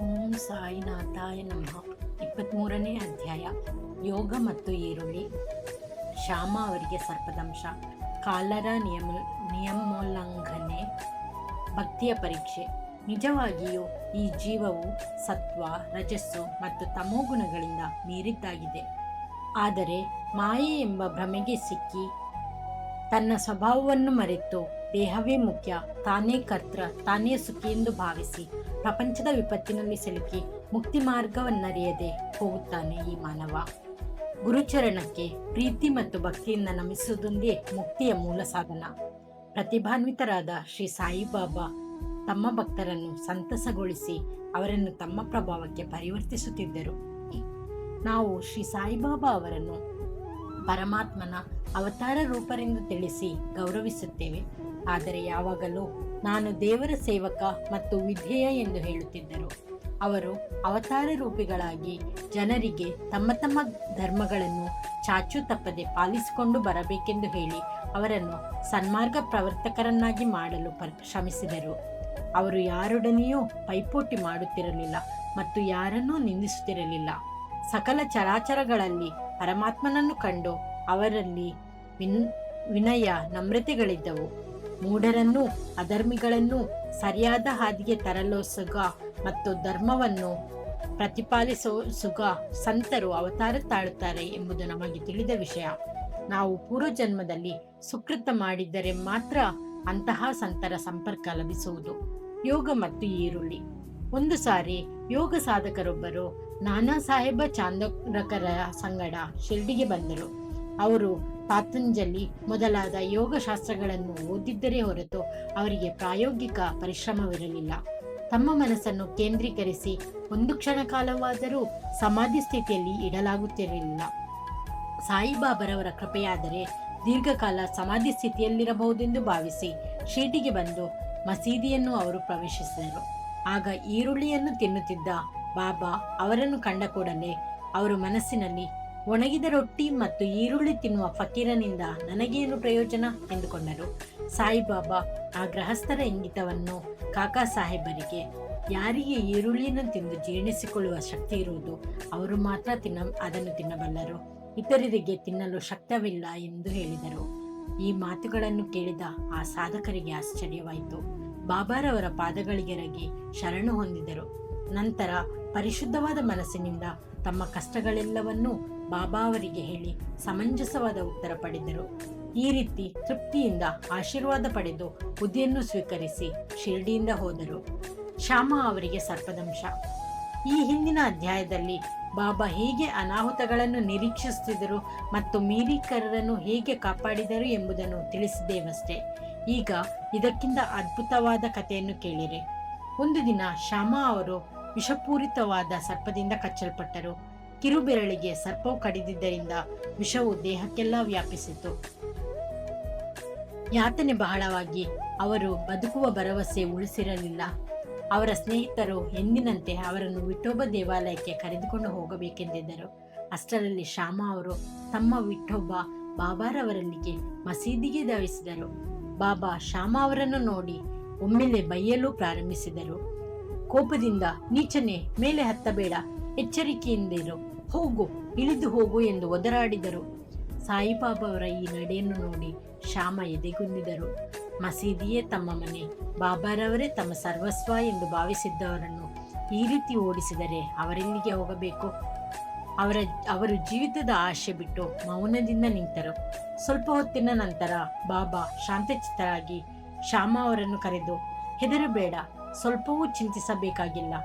ಓಂ ಸಾಯಿನಾಥಾಯ ನಮಃ. 23ನೇ ಅಧ್ಯಾಯ. ಯೋಗ ಮತ್ತು ಈರುಳ್ಳಿ. ಶ್ಯಾಮ ಅವರಿಗೆ ಸರ್ಪದಂಶ, ಕಾಲರ ನಿಯಮೋಲ್ಲಂಘನೆ, ಭಕ್ತಿಯ ಪರೀಕ್ಷೆ. ನಿಜವಾಗಿಯೂ ಈ ಜೀವವು ಸತ್ವ, ರಜಸ್ಸು ಮತ್ತು ತಮೋಗುಣಗಳಿಂದ ಮೀರಿದ್ದಾಗಿದೆ. ಆದರೆ ಮಾಯೆ ಎಂಬ ಭ್ರಮೆಗೆ ಸಿಕ್ಕಿ ತನ್ನ ಸ್ವಭಾವವನ್ನು ಮರೆತು ದೇಹವೇ ಮುಖ್ಯ, ತಾನೇ ಕರ್ತೃ, ತಾನೇ ಸುಖಿ ಎಂದು ಭಾವಿಸಿ ಪ್ರಪಂಚದ ವಿಪತ್ತಿನಲ್ಲಿ ಸಿಲುಕಿ ಮುಕ್ತಿ ಮಾರ್ಗವನ್ನರಿಯದೆ ಹೋಗುತ್ತಾನೆ ಈ ಮಾನವ. ಗುರುಚರಣಕ್ಕೆ ಪ್ರೀತಿ ಮತ್ತು ಭಕ್ತಿಯಿಂದ ನಮಿಸುವುದೊಂದೇ ಮುಕ್ತಿಯ ಮೂಲ ಸಾಧನ. ಪ್ರತಿಭಾನ್ವಿತರಾದ ಶ್ರೀ ಸಾಯಿಬಾಬಾ ತಮ್ಮ ಭಕ್ತರನ್ನು ಸಂತಸಗೊಳಿಸಿ ಅವರನ್ನು ತಮ್ಮ ಪ್ರಭಾವಕ್ಕೆ ಪರಿವರ್ತಿಸುತ್ತಿದ್ದರು. ನಾವು ಶ್ರೀ ಸಾಯಿಬಾಬಾ ಅವರನ್ನು ಪರಮಾತ್ಮನ ಅವತಾರ ರೂಪರೆಂದು ತಿಳಿಸಿ ಗೌರವಿಸುತ್ತೇವೆ. ಆದರೆ ಯಾವಾಗಲೂ ನಾನು ದೇವರ ಸೇವಕ ಮತ್ತು ವಿಧೇಯ ಎಂದು ಹೇಳುತ್ತಿದ್ದರು. ಅವರು ಅವತಾರ ರೂಪಿಗಳಾಗಿ ಜನರಿಗೆ ತಮ್ಮ ತಮ್ಮ ಧರ್ಮಗಳನ್ನು ಚಾಚು ತಪ್ಪದೆ ಪಾಲಿಸಿಕೊಂಡು ಬರಬೇಕೆಂದು ಹೇಳಿ ಅವರನ್ನು ಸನ್ಮಾರ್ಗ ಪ್ರವರ್ತಕರನ್ನಾಗಿ ಮಾಡಲು ಶ್ರಮಿಸಿದರು. ಅವರು ಯಾರೊಡನೆಯೂ ಪೈಪೋಟಿ ಮಾಡುತ್ತಿರಲಿಲ್ಲ ಮತ್ತು ಯಾರನ್ನೂ ನಿಂದಿಸುತ್ತಿರಲಿಲ್ಲ. ಸಕಲ ಚರಾಚರಗಳಲ್ಲಿ ಪರಮಾತ್ಮನನ್ನು ಕಂಡು ಅವರಲ್ಲಿ ವಿನಯ ನಮ್ರತೆಗಳಿದ್ದವು. ಮೂಢರನ್ನೂ ಅಧರ್ಮಿಗಳನ್ನೂ ಸರಿಯಾದ ಹಾದಿಗೆ ತರಲೋಸುಗ ಮತ್ತು ಧರ್ಮವನ್ನು ಪ್ರತಿಪಾಲಿಸುಗ ಸಂತರು ಅವತಾರ ತಾಳುತ್ತಾರೆ ಎಂಬುದು ನಮಗೆ ತಿಳಿದ ವಿಷಯ. ನಾವು ಪೂರ್ವಜನ್ಮದಲ್ಲಿ ಸುಕೃತ ಮಾಡಿದ್ದರೆ ಮಾತ್ರ ಅಂತಹ ಸಂತರ ಸಂಪರ್ಕ ಲಭಿಸುವುದು. ಯೋಗ ಮತ್ತು ಈರುಳ್ಳಿ. ಒಂದು ಸಾರಿ ಯೋಗ ಸಾಧಕರೊಬ್ಬರು ನಾನಾ ಸಾಹೇಬ ಚಾಂದೋರಕರ ಸಂಗಡ ಶಿರ್ಡಿಗೆ ಬಂದರು. ಅವರು ಪಾತಂಜಲಿ ಮೊದಲಾದ ಯೋಗ ಶಾಸ್ತ್ರಗಳನ್ನು ಓದಿದ್ದರೇ ಹೊರತು ಅವರಿಗೆ ಪ್ರಾಯೋಗಿಕ ಪರಿಶ್ರಮವಿರಲಿಲ್ಲ. ತಮ್ಮ ಮನಸ್ಸನ್ನು ಕೇಂದ್ರೀಕರಿಸಿ ಒಂದು ಕ್ಷಣ ಕಾಲವಾದರೂ ಸಮಾಧಿ ಸ್ಥಿತಿಯಲ್ಲಿ ಇಡಲಾಗುತ್ತಿರಲಿಲ್ಲ. ಸಾಯಿಬಾಬರವರ ಕೃಪೆಯಾದರೆ ದೀರ್ಘಕಾಲ ಸಮಾಧಿ ಸ್ಥಿತಿಯಲ್ಲಿರಬಹುದೆಂದು ಭಾವಿಸಿ ಶಿರ್ಡಿಗೆ ಬಂದು ಮಸೀದಿಯನ್ನು ಅವರು ಪ್ರವೇಶಿಸಿದರು. ಆಗ ಈರುಳ್ಳಿಯನ್ನು ತಿನ್ನುತ್ತಿದ್ದ ಬಾಬಾ ಅವರನ್ನು ಕಂಡ ಕೂಡಲೇ ಅವರು ಮನಸ್ಸಿನಲ್ಲಿ, ಒಣಗಿದ ರೊಟ್ಟಿ ಮತ್ತು ಈರುಳ್ಳಿ ತಿನ್ನುವ ಫಕೀರನಿಂದ ನನಗೇನು ಪ್ರಯೋಜನ ಎಂದುಕೊಂಡರು. ಸಾಯಿಬಾಬಾ ಆ ಗೃಹಸ್ಥರ ಇಂಗಿತವನ್ನು ಕಾಕಾ ಸಾಹೇಬರಿಗೆ, ಯಾರಿಗೆ ಈರುಳ್ಳಿಯನ್ನು ತಿಂದು ಜೀರ್ಣಿಸಿಕೊಳ್ಳುವ ಶಕ್ತಿ ಇರುವುದು ಅವರು ಮಾತ್ರ ಅದನ್ನು ತಿನ್ನಬಲ್ಲರು, ಇತರರಿಗೆ ತಿನ್ನಲು ಶಕ್ತವಿಲ್ಲ ಎಂದು ಹೇಳಿದರು. ಈ ಮಾತುಗಳನ್ನು ಕೇಳಿದ ಆ ಸಾಧಕರಿಗೆ ಆಶ್ಚರ್ಯವಾಯಿತು. ಬಾಬಾರವರ ಪಾದಗಳಿಗೆರಗಿ ಶರಣು ಹೊಂದಿದರು. ನಂತರ ಪರಿಶುದ್ಧವಾದ ಮನಸ್ಸಿನಿಂದ ತಮ್ಮ ಕಷ್ಟಗಳೆಲ್ಲವನ್ನೂ ಬಾಬಾ ಅವರಿಗೆ ಹೇಳಿ ಸಮಂಜಸವಾದ ಉತ್ತರ ಪಡೆದರು. ಈ ರೀತಿ ತೃಪ್ತಿಯಿಂದ ಆಶೀರ್ವಾದ ಪಡೆದು ಹುದ್ದೆಯನ್ನು ಸ್ವೀಕರಿಸಿ ಶಿರ್ಡಿಯಿಂದ ಹೋದರು. ಶ್ಯಾಮ ಅವರಿಗೆ ಸರ್ಪದಂಶ. ಈ ಹಿಂದಿನ ಅಧ್ಯಾಯದಲ್ಲಿ ಬಾಬಾ ಹೇಗೆ ಅನಾಹುತಗಳನ್ನು ನಿರೀಕ್ಷಿಸುತ್ತಿದ್ದರು ಮತ್ತು ಮೀರಿಕರರನ್ನು ಹೇಗೆ ಕಾಪಾಡಿದರು ಎಂಬುದನ್ನು ತಿಳಿಸಿದ್ದೇವಷ್ಟೇ. ಈಗ ಇದಕ್ಕಿಂತ ಅದ್ಭುತವಾದ ಕಥೆಯನ್ನು ಕೇಳಿರಿ. ಒಂದು ದಿನ ಶ್ಯಾಮ ಅವರು ವಿಷಪೂರಿತವಾದ ಸರ್ಪದಿಂದ ಕಚ್ಚಲ್ಪಟ್ಟರು. ಕಿರುಬೆರಳಿಗೆ ಸರ್ಪವು ಕಡಿದಿದ್ದರಿಂದ ವಿಷವು ದೇಹಕ್ಕೆಲ್ಲ ವ್ಯಾಪಿಸಿತು. ಯಾತನೆ ಬಹಳವಾಗಿ ಅವರು ಬದುಕುವ ಭರವಸೆ ಉಳಿಸಿರಲಿಲ್ಲ. ಅವರ ಸ್ನೇಹಿತರು ಎಂದಿನಂತೆ ಅವರನ್ನು ವಿಠೋಬ ದೇವಾಲಯಕ್ಕೆ ಕರೆದುಕೊಂಡು ಹೋಗಬೇಕೆಂದಿದ್ದರು. ಅಷ್ಟರಲ್ಲಿ ಶ್ಯಾಮ ಅವರು ತಮ್ಮ ವಿಠೋಬ ಬಾಬಾರವರಲ್ಲಿಗೆ ಮಸೀದಿಗೆ ಧಾವಿಸಿದರು. ಬಾಬಾ ಶ್ಯಾಮ ಅವರನ್ನು ನೋಡಿ ಒಮ್ಮೆಲೆ ಬೈಯಲು ಪ್ರಾರಂಭಿಸಿದರು. ಕೋಪದಿಂದ, ನೀಚನೆ, ಮೇಲೆ ಹತ್ತಬೇಡ, ಎಚ್ಚರಿಕೆಯಿಂದಿರು, ಹೋಗು, ಇಳಿದು ಹೋಗು ಎಂದು ಒದರಾಡಿದರು. ಸಾಯಿಬಾಬಾ ಅವರ ಈ ನಡೆಯನ್ನು ನೋಡಿ ಶ್ಯಾಮ ಎದೆಗುಂದಿದರು. ಮಸೀದಿಯೇ ತಮ್ಮ ಮನೆ, ಬಾಬಾರವರೇ ತಮ್ಮ ಸರ್ವಸ್ವ ಎಂದು ಭಾವಿಸಿದ್ದವರನ್ನು ಈ ರೀತಿ ಓಡಿಸಿದರೆ ಅವರೆಲ್ಲಿಗೆ ಹೋಗಬೇಕು? ಅವರು ಜೀವಿತದ ಆಶೆ ಬಿಟ್ಟು ಮೌನದಿಂದ ನಿಂತರು. ಸ್ವಲ್ಪ ಹೊತ್ತಿನ ನಂತರ ಬಾಬಾ ಶಾಂತಚಿತ್ತರಾಗಿ ಶ್ಯಾಮ ಅವರನ್ನು ಕರೆದು, ಹೆದರಬೇಡ, ಸ್ವಲ್ಪವೂ ಚಿಂತಿಸಬೇಕಾಗಿಲ್ಲ.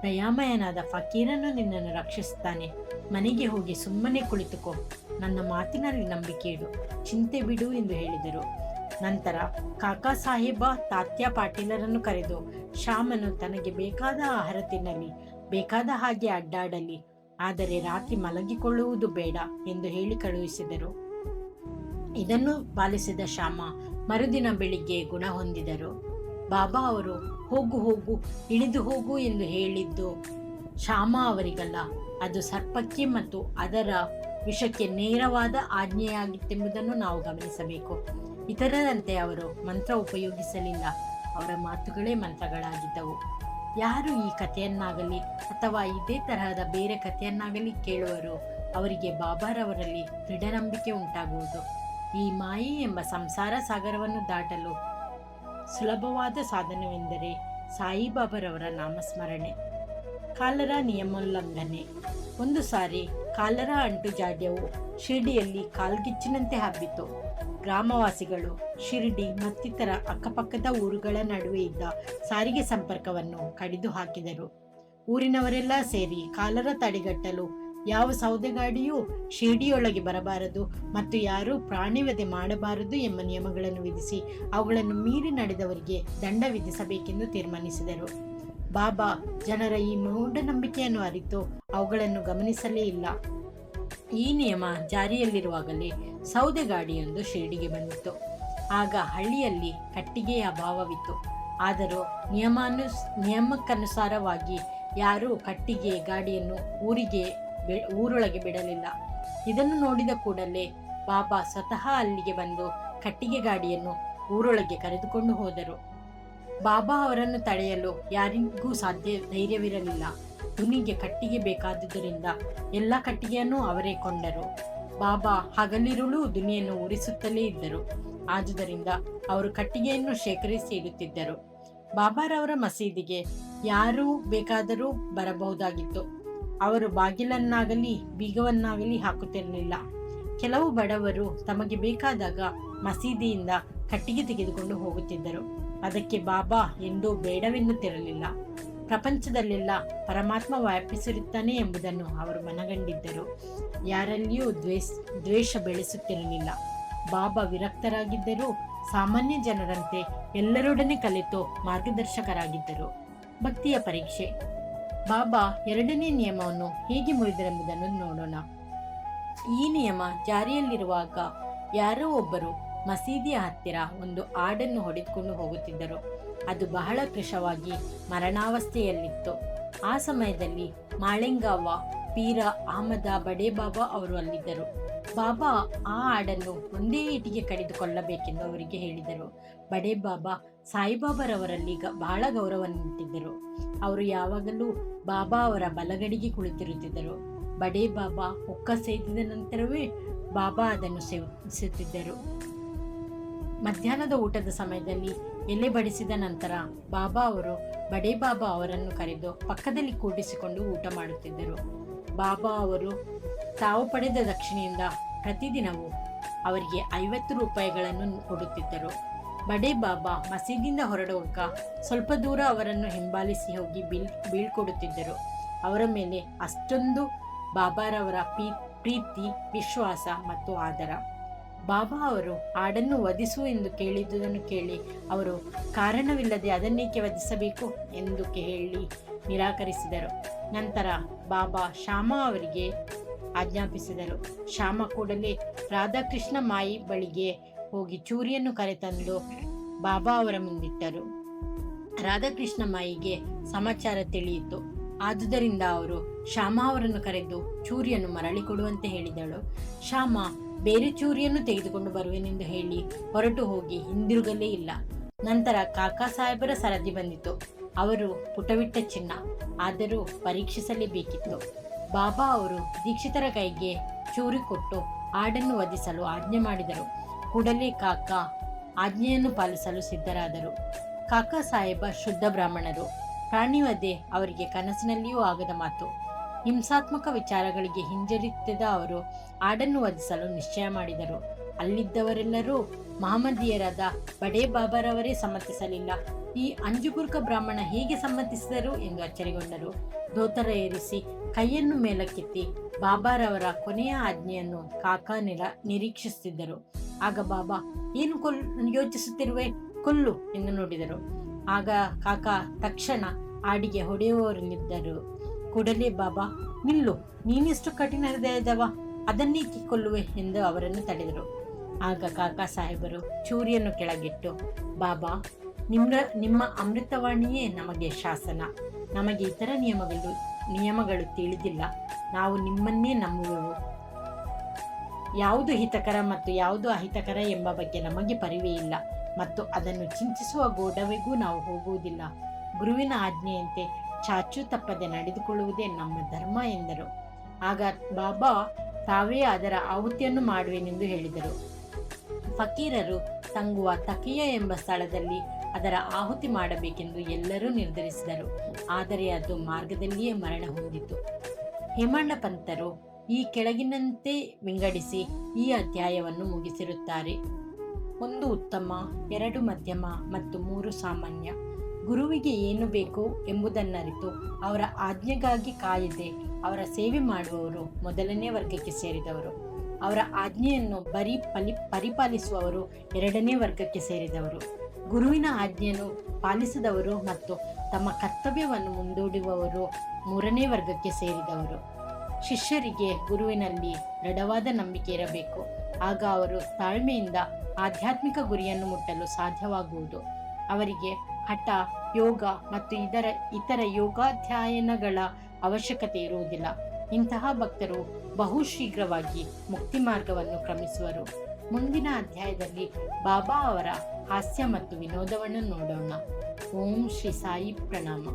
ದಯಾಮಯನಾದ ಫಕೀರನು ನಿನ್ನನ್ನು ರಕ್ಷಿಸುತ್ತಾನೆ. ಮನೆಗೆ ಹೋಗಿ ಸುಮ್ಮನೆ ಕುಳಿತುಕೋ, ನನ್ನ ಮಾತಿನಲ್ಲಿ ನಂಬಿಕೆ ಇಡು, ಚಿಂತೆ ಬಿಡು ಎಂದು ಹೇಳಿದರು. ನಂತರ ಕಾಕಾ ಸಾಹೇಬ ತಾತ್ಯ ಪಾಟೀಲರನ್ನು ಕರೆದು ಶ್ಯಾಮನು ತನಗೆ ಬೇಕಾದ ಆಹಾರ ತಿನ್ನಲಿ, ಬೇಕಾದ ಹಾಗೆ ಅಡ್ಡಾಡಲಿ, ಆದರೆ ರಾತ್ರಿ ಮಲಗಿಕೊಳ್ಳುವುದು ಬೇಡ ಎಂದು ಹೇಳಿ ಕಳುಹಿಸಿದರು. ಇದನ್ನು ಪಾಲಿಸಿದ ಶ್ಯಾಮ ಮರುದಿನ ಬೆಳಿಗ್ಗೆ ಗುಣ ಹೊಂದಿದರು. ಬಾಬಾ ಅವರು ಹೋಗು ಹೋಗು, ಇಳಿದು ಹೋಗು ಎಂದು ಹೇಳಿದ್ದು ಶ್ಯಾಮ ಅವರಿಗಲ್ಲ, ಅದು ಸರ್ಪಕ್ಕೆ ಮತ್ತು ಅದರ ವಿಷಕ್ಕೆ ನೇರವಾದ ಆಜ್ಞೆಯಾಗಿತ್ತೆಂಬುದನ್ನು ನಾವು ಗಮನಿಸಬೇಕು. ಇತರರಂತೆ ಅವರು ಮಂತ್ರ ಉಪಯೋಗಿಸಲಿಲ್ಲ. ಅವರ ಮಾತುಗಳೇ ಮಂತ್ರಗಳಾಗಿದ್ದವು. ಯಾರು ಈ ಕಥೆಯನ್ನಾಗಲಿ ಅಥವಾ ಇದೇ ತರಹದ ಬೇರೆ ಕಥೆಯನ್ನಾಗಲಿ ಕೇಳುವರೋ ಅವರಿಗೆ ಬಾಬಾರವರಲ್ಲಿ ದೃಢ ನಂಬಿಕೆ ಉಂಟಾಗುವುದು. ಈ ಮಾಯೆ ಎಂಬ ಸಂಸಾರ ಸಾಗರವನ್ನು ದಾಟಲು ಸುಲಭವಾದ ಸಾಧನವೆಂದರೆ ಸಾಯಿಬಾಬಾರವರ ನಾಮಸ್ಮರಣೆ. ಕಾಲರ ನಿಯಮೋಲ್ಲಂಘನೆ. ಒಂದು ಸಾರಿ ಕಾಲರ ಅಂಟು ಜಾಡ್ಯವು ಶಿರ್ಡಿಯಲ್ಲಿ ಕಾಲ್ಗಿಚ್ಚಿನಂತೆ ಹಬ್ಬಿತು. ಗ್ರಾಮವಾಸಿಗಳು ಶಿರ್ಡಿ ಮತ್ತಿತರ ಅಕ್ಕಪಕ್ಕದ ಊರುಗಳ ನಡುವೆ ಇದ್ದ ಸಾರಿಗೆ ಸಂಪರ್ಕವನ್ನು ಕಡಿದು ಹಾಕಿದರು. ಊರಿನವರೆಲ್ಲ ಸೇರಿ ಕಾಲರ ತಡೆಗಟ್ಟಲು ಯಾವ ಸೌದೆಗಾಡಿಯೂ ಶಿರ್ಡಿಯೊಳಗೆ ಬರಬಾರದು ಮತ್ತು ಯಾರೂ ಪ್ರಾಣಿವಧೆ ಮಾಡಬಾರದು ಎಂಬ ನಿಯಮಗಳನ್ನು ವಿಧಿಸಿ ಅವುಗಳನ್ನು ಮೀರಿ ನಡೆದವರಿಗೆ ದಂಡ ವಿಧಿಸಬೇಕೆಂದು ತೀರ್ಮಾನಿಸಿದರು. ಬಾಬಾ ಜನರ ಈ ಮೂಢನಂಬಿಕೆಯನ್ನು ಅರಿತು ಅವುಗಳನ್ನು ಗಮನಿಸಲೇ ಇಲ್ಲ. ಈ ನಿಯಮ ಜಾರಿಯಲ್ಲಿರುವಾಗಲೇ ಸೌದೆಗಾಡಿಯೊಂದು ಶಿರ್ಡಿಗೆ ಬಂದಿತು. ಆಗ ಹಳ್ಳಿಯಲ್ಲಿ ಕಟ್ಟಿಗೆಯ ಅಭಾವವಿತ್ತು. ಆದರೂ ನಿಯಮಕ್ಕನುಸಾರವಾಗಿ ಯಾರೂ ಕಟ್ಟಿಗೆ ಗಾಡಿಯನ್ನು ಊರೊಳಗೆ ಬಿಡಲಿಲ್ಲ. ಇದನ್ನು ನೋಡಿದ ಕೂಡಲೇ ಬಾಬಾ ಸ್ವತಃ ಅಲ್ಲಿಗೆ ಬಂದು ಕಟ್ಟಿಗೆ ಗಾಡಿಯನ್ನು ಊರೊಳಗೆ ಕರೆದುಕೊಂಡು ಹೋದರು. ಬಾಬಾ ಅವರನ್ನು ತಡೆಯಲು ಯಾರಿಗೂ ಧೈರ್ಯವಿರಲಿಲ್ಲ. ದುನಿಗೆ ಕಟ್ಟಿಗೆ ಬೇಕಾದುದರಿಂದ ಎಲ್ಲ ಕಟ್ಟಿಗೆಯನ್ನು ಅವರೇ ಕೊಂಡರು. ಬಾಬಾ ಹಗಲಿರುಳು ದುನಿಯನ್ನು ಉರಿಸುತ್ತಲೇ ಇದ್ದರು. ಆದುದರಿಂದ ಅವರು ಕಟ್ಟಿಗೆಯನ್ನು ಶೇಖರಿಸಿ ಇಡುತ್ತಿದ್ದರು. ಬಾಬಾರವರ ಮಸೀದಿಗೆ ಯಾರೂ ಬೇಕಾದರೂ ಬರಬಹುದಾಗಿತ್ತು. ಅವರು ಬಾಗಿಲನ್ನಾಗಲಿ ಬೀಗವನ್ನಾಗಲಿ ಹಾಕುತ್ತಿರಲಿಲ್ಲ. ಕೆಲವು ಬಡವರು ತಮಗೆ ಬೇಕಾದಾಗ ಮಸೀದಿಯಿಂದ ಕಟ್ಟಿಗೆ ತೆಗೆದುಕೊಂಡು ಹೋಗುತ್ತಿದ್ದರು. ಅದಕ್ಕೆ ಬಾಬಾ ಎಂದೂ ಬೇಡವೆನ್ನುತ್ತಿರಲಿಲ್ಲ. ಪ್ರಪಂಚದಲ್ಲೆಲ್ಲ ಪರಮಾತ್ಮ ವ್ಯಾಪಿಸಿರುತ್ತಾನೆ ಎಂಬುದನ್ನು ಅವರು ಮನಗಂಡಿದ್ದರು. ಯಾರಲ್ಲಿಯೂ ದ್ವೇಷ ಬೆಳೆಸುತ್ತಿರಲಿಲ್ಲ. ಬಾಬಾ ವಿರಕ್ತರಾಗಿದ್ದರೂ ಸಾಮಾನ್ಯ ಜನರಂತೆ ಎಲ್ಲರೊಡನೆ ಕಲಿತು ಮಾರ್ಗದರ್ಶಕರಾಗಿದ್ದರು. ಭಕ್ತಿಯ ಪರೀಕ್ಷೆ. ಬಾಬಾ ಎರಡನೇ ನಿಯಮವನ್ನು ಹೇಗೆ ಮುರಿದರೆಂಬುದನ್ನು ನೋಡೋಣ. ಈ ನಿಯಮ ಜಾರಿಯಲ್ಲಿರುವಾಗ ಯಾರೋ ಒಬ್ಬರು ಮಸೀದಿಯ ಹತ್ತಿರ ಒಂದು ಆಡನ್ನು ಹೊಡೆದುಕೊಂಡು ಹೋಗುತ್ತಿದ್ದರು. ಅದು ಬಹಳ ಕೃಶವಾಗಿ ಮರಣಾವಸ್ಥೆಯಲ್ಲಿತ್ತು. ಆ ಸಮಯದಲ್ಲಿ ಮಾಳೆಂಗಾವ, ಪೀರ ಅಹಮದ ಬಡೇ ಬಾಬಾ ಅವರು ಅಲ್ಲಿದ್ದರು. ಬಾಬಾ ಆ ಆಡನ್ನು ಒಂದೇ ಏಟಿಗೆ ಕಡಿದುಕೊಳ್ಳಬೇಕೆಂದು ಅವರಿಗೆ ಹೇಳಿದರು. ಬಡೇ ಬಾಬಾ ಸಾಯಿಬಾಬಾರವರಲ್ಲಿ ಬಹಳ ಗೌರವನ್ನಿಟ್ಟಿದ್ದರು. ಅವರು ಯಾವಾಗಲೂ ಬಾಬಾ ಅವರ ಬಲಗಡೆಗೆ ಕುಳಿತಿರುತ್ತಿದ್ದರು. ಬಡೇ ಬಾಬಾ ಹೊಕ್ಕ ಸೇದಿದ ನಂತರವೇ ಬಾಬಾ ಅದನ್ನು ಸೇವಿಸುತ್ತಿದ್ದರು. ಮಧ್ಯಾಹ್ನದ ಊಟದ ಸಮಯದಲ್ಲಿ ಎಲೆ ಬಡಿಸಿದ ನಂತರ ಬಾಬಾ ಅವರು ಬಡೇ ಬಾಬಾ ಅವರನ್ನು ಕರೆದು ಪಕ್ಕದಲ್ಲಿ ಕೂಡಿಸಿಕೊಂಡು ಊಟ ಮಾಡುತ್ತಿದ್ದರು. ಬಾಬಾ ಅವರು ತಾವು ಪಡೆದ ದಕ್ಷಿಣೆಯಿಂದ ಪ್ರತಿದಿನವೂ ಅವರಿಗೆ 50 ರೂಪಾಯಿಗಳನ್ನು ಕೊಡುತ್ತಿದ್ದರು. ಬಡೇ ಬಾಬಾ ಮಸೀದಿಯಿಂದ ಹೊರಡುವಾಗ ಸ್ವಲ್ಪ ದೂರ ಅವರನ್ನು ಹಿಂಬಾಲಿಸಿ ಹೋಗಿ ಬೀಳ್ಕೊಡುತ್ತಿದ್ದರು. ಅವರ ಮೇಲೆ ಅಷ್ಟೊಂದು ಬಾಬಾರವರ ಪ್ರೀತಿ, ವಿಶ್ವಾಸ ಮತ್ತು ಆದರ. ಬಾಬಾ ಅವರು ಆಡನ್ನು ವಧಿಸು ಎಂದು ಕೇಳಿದುದನ್ನು ಕೇಳಿ ಅವರು ಕಾರಣವಿಲ್ಲದೆ ಅದನ್ನೇಕೆ ವಧಿಸಬೇಕು ಎಂದು ಹೇಳಿ ನಿರಾಕರಿಸಿದರು. ನಂತರ ಬಾಬಾ ಶ್ಯಾಮ ಅವರಿಗೆ ಆಜ್ಞಾಪಿಸಿದರು. ಶ್ಯಾಮ ಕೂಡಲೇ ರಾಧಾಕೃಷ್ಣ ಮಾಯಿ ಬಳಿಗೆ ಹೋಗಿ ಚೂರಿಯನ್ನು ಕರೆತಂದು ಬಾಬಾ ಅವರ ಮುಂದಿಟ್ಟರು. ರಾಧಾಕೃಷ್ಣ ಮಾಯಿಗೆ ಸಮಾಚಾರ ತಿಳಿಯಿತು. ಆದುದರಿಂದ ಅವರು ಶ್ಯಾಮ ಅವರನ್ನು ಕರೆದು ಚೂರಿಯನ್ನು ಮರಳಿ ಕೊಡುವಂತೆ ಹೇಳಿದಳು. ಶ್ಯಾಮ ಬೇರೆ ಚೂರಿಯನ್ನು ತೆಗೆದುಕೊಂಡು ಬರುವೆನೆಂದು ಹೇಳಿ ಹೊರಟು ಹೋಗಿ ಹಿಂದಿರುಗಲೇ ಇಲ್ಲ. ನಂತರ ಕಾಕಾ ಸಾಹೇಬರ ಸರದಿ ಬಂದಿತು. ಅವರು ಪುಟವಿಟ್ಟ ಚಿನ್ನ, ಆದರೂ ಪರೀಕ್ಷಿಸಲೇಬೇಕಿತ್ತು. ಬಾಬಾ ಅವರು ದೀಕ್ಷಿತರ ಕೈಗೆ ಚೂರಿ ಕೊಟ್ಟು ಆಡನ್ನು ವಧಿಸಲು ಆಜ್ಞೆ ಮಾಡಿದರು. ಕೂಡಲೇ ಕಾಕಾ ಆಜ್ಞೆಯನ್ನು ಪಾಲಿಸಲು ಸಿದ್ಧರಾದರು. ಕಾಕಾ ಸಾಹೇಬ ಶುದ್ಧ ಬ್ರಾಹ್ಮಣರು. ಪ್ರಾಣಿವಧೆ ಅವರಿಗೆ ಕನಸಿನಲ್ಲಿಯೂ ಆಗದ ಮಾತು. ಹಿಂಸಾತ್ಮಕ ವಿಚಾರಗಳಿಗೆ ಹಿಂಜರಿತದ ಅವರು ಆಡನ್ನು ವಧಿಸಲು ನಿಶ್ಚಯ ಮಾಡಿದರು. ಅಲ್ಲಿದ್ದವರೆಲ್ಲರೂ ಮಹಮ್ಮದೀಯರಾದ ಬಡೇ ಬಾಬಾರವರೇ ಸಮ್ಮತಿಸಲಿಲ್ಲ. ಈ ಅಂಜುಬುರ್ಕ ಬ್ರಾಹ್ಮಣ ಹೇಗೆ ಸಮ್ಮತಿಸಿದರು ಎಂದು ಅಚ್ಚರಿಗೊಂಡರು. ಧೋತರ ಏರಿಸಿ ಕೈಯನ್ನು ಮೇಲಕ್ಕೆತ್ತಿ ಬಾಬಾರವರ ಕೊನೆಯ ಆಜ್ಞೆಯನ್ನು ಕಾಕಾ ನಿರೀಕ್ಷಿಸುತ್ತಿದ್ದರು. ಆಗ ಬಾಬಾ, ಏನು ಯೋಚಿಸುತ್ತಿರುವೆ, ಕೊಲ್ಲು ಎಂದು ನೋಡಿದರು. ಆಗ ಕಾಕಾ ತಕ್ಷಣ ಆಡಿಗೆ ಹೊಡೆಯುವವರಲ್ಲಿದ್ದರು. ಕೂಡಲೇ ಬಾಬಾ, ನಿಲ್ಲು, ನೀನೆಷ್ಟು ಕಠಿಣ ಹೃದಯದವ, ಅದನ್ನೇಕೆ ಕೊಲ್ಲುವೆ ಎಂದು ಅವರನ್ನು ತಡೆದರು. ಆಗ ಕಾಕಾ ಸಾಹೇಬರು ಚೂರಿಯನ್ನು ಕೆಳಗಿಟ್ಟು, ಬಾಬಾ, ನಿಮ್ಮ ಅಮೃತವಾಣಿಯೇ ನಮಗೆ ಶಾಸನ. ನಮಗೆ ಇತರ ನಿಯಮಗಳು ತಿಳಿದಿಲ್ಲ. ನಾವು ನಿಮ್ಮನ್ನೇ ನಂಬುವೆವು. ಯಾವುದು ಹಿತಕರ ಮತ್ತು ಯಾವುದು ಅಹಿತಕರ ಎಂಬ ಬಗ್ಗೆ ನಮಗೆ ಪರಿವೇ ಇಲ್ಲ ಮತ್ತು ಅದನ್ನು ಚಿಂತಿಸುವ ಗೋಡವೆಗೂ ನಾವು ಹೋಗುವುದಿಲ್ಲ. ಗುರುವಿನ ಆಜ್ಞೆಯಂತೆ ಚಾಚೂ ತಪ್ಪದೆ ನಡೆದುಕೊಳ್ಳುವುದೇ ನಮ್ಮ ಧರ್ಮ ಎಂದರು. ಆಗ ಬಾಬಾ ತಾವೇ ಅದರ ಆಹುತಿಯನ್ನು ಮಾಡುವೆನೆಂದು ಹೇಳಿದರು. ಫಕೀರರು ತಂಗುವ ತಕಿಯ ಎಂಬ ಸ್ಥಳದಲ್ಲಿ ಅದರ ಆಹುತಿ ಮಾಡಬೇಕೆಂದು ಎಲ್ಲರೂ ನಿರ್ಧರಿಸಿದರು. ಆದರೆ ಅದು ಮಾರ್ಗದಲ್ಲಿಯೇ ಮರಣ ಹೊಂದಿತು. ಹೇಮಣ್ಣ ಪಂತರು ಈ ಕೆಳಗಿನಂತೆ ವಿಂಗಡಿಸಿ ಈ ಅಧ್ಯಾಯವನ್ನು ಮುಗಿಸಿರುತ್ತಾರೆ. 1 ಉತ್ತಮ, 2 ಮಧ್ಯಮ ಮತ್ತು 3 ಸಾಮಾನ್ಯ. ಗುರುವಿಗೆ ಏನು ಬೇಕು ಎಂಬುದನ್ನರಿತು ಅವರ ಆಜ್ಞೆಗಾಗಿ ಕಾಯದೆ ಅವರ ಸೇವೆ ಮಾಡುವವರು ಮೊದಲನೇ ವರ್ಗಕ್ಕೆ ಸೇರಿದವರು. ಅವರ ಆಜ್ಞೆಯನ್ನು ಪರಿಪಾಲಿಸುವವರು 2ನೇ ವರ್ಗಕ್ಕೆ ಸೇರಿದವರು. ಗುರುವಿನ ಆಜ್ಞೆಯನ್ನು ಪಾಲಿಸಿದವರು ಮತ್ತು ತಮ್ಮ ಕರ್ತವ್ಯವನ್ನು ಮುಂದೂಡುವವರು 3ನೇ ವರ್ಗಕ್ಕೆ ಸೇರಿದವರು. ಶಿಷ್ಯರಿಗೆ ಗುರುವಿನಲ್ಲಿ ದೃಢವಾದ ನಂಬಿಕೆ ಇರಬೇಕು. ಆಗ ಅವರು ತಾಳ್ಮೆಯಿಂದ ಆಧ್ಯಾತ್ಮಿಕ ಗುರಿಯನ್ನು ಮುಟ್ಟಲು ಸಾಧ್ಯವಾಗುವುದು. ಅವರಿಗೆ ಹಠ, ಯೋಗ ಮತ್ತು ಇತರ ಯೋಗಾಧ್ಯಯನಗಳ ಅವಶ್ಯಕತೆ ಇರುವುದಿಲ್ಲ. ಇಂತಹ ಭಕ್ತರು ಬಹುಶೀಘ್ರವಾಗಿ ಮುಕ್ತಿ ಮಾರ್ಗವನ್ನು ಕ್ರಮಿಸುವರು. ಮುಂದಿನ ಅಧ್ಯಾಯದಲ್ಲಿ ಬಾಬಾ ಅವರ ಹಾಸ್ಯ ಮತ್ತು ವಿನೋದವನ್ನು ನೋಡೋಣ. ಓಂ ಶ್ರೀ ಸಾಯಿ ಪ್ರಣಾಮ.